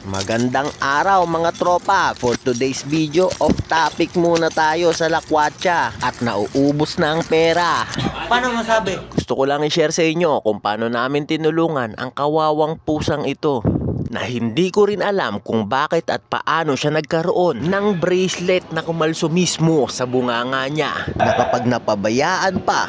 Magandang araw mga tropa. For today's video, off topic muna tayo sa lakwatsa at nauubos na ang pera. Paano masabi? Gusto ko lang i-share sa inyo kung paano namin tinulungan ang kawawang pusang ito na hindi ko rin alam kung bakit at paano siya nagkaroon ng bracelet na kumalso mismo sa bunganga niya, na kapag napabayaan pa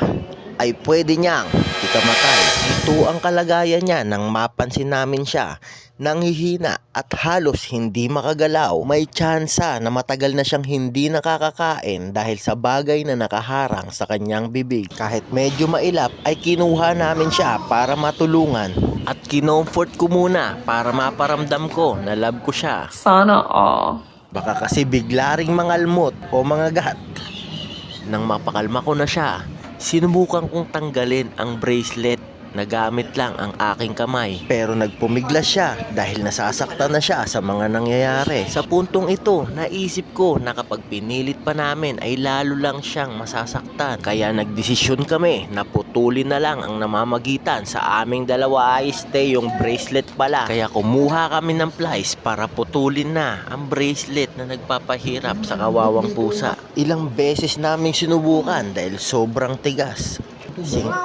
ay pwede niyang ikamatay. Ito ang kalagayan niya nang mapansin namin siya nanghihina at halos hindi makagalaw. May tsansa na matagal na siyang hindi nakakakain dahil sa bagay na nakaharang sa kanyang bibig. Kahit medyo mailap ay kinuha namin siya para matulungan at kinomfort ko muna para maparamdam ko na love ko siya. Sana all. Baka kasi bigla ring mangalmot o mangagat. Nang mapakalma ko na siya, sinubukan kong tanggalin ang bracelet na gamit lang ang aking kamay. Pero nagpumiglas siya dahil nasasaktan na siya sa mga nangyayari. Sa puntong ito, naisip ko na kapag pinilit pa namin ay lalo lang siyang masasaktan. Kaya nagdesisyon kami na putulin na lang ang namamagitan sa aming dalawa. Ay yung bracelet pala. Kaya kumuha kami ng plies para putulin na ang bracelet na nagpapahirap sa kawawang pusa. Ilang beses naming sinubukan dahil sobrang tigas.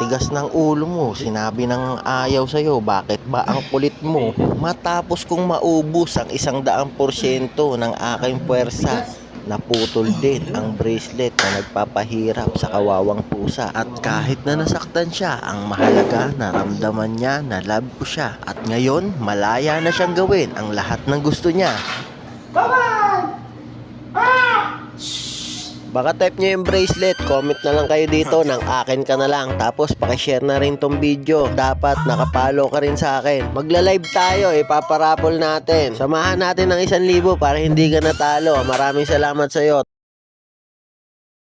Tigas ng ulo mo, sinabi ng ayaw sa'yo, bakit ba ang kulit mo? Matapos kong maubos ang 100% ng aking puwersa, naputol din ang bracelet na nagpapahirap sa kawawang pusa. At kahit na nasaktan siya, ang mahalaga naramdaman niya na love ko siya. At ngayon, malaya na siyang gawin ang lahat ng gusto niya. Baka type nyo yung bracelet, comment na lang kayo dito ng akin ka na lang. Tapos pakishare na rin tong video. Dapat nakapalo ka rin sa akin. Magla-live tayo, ipaparapol natin. Samahan natin ng 1,000 para hindi ka natalo. Maraming salamat sa'yo.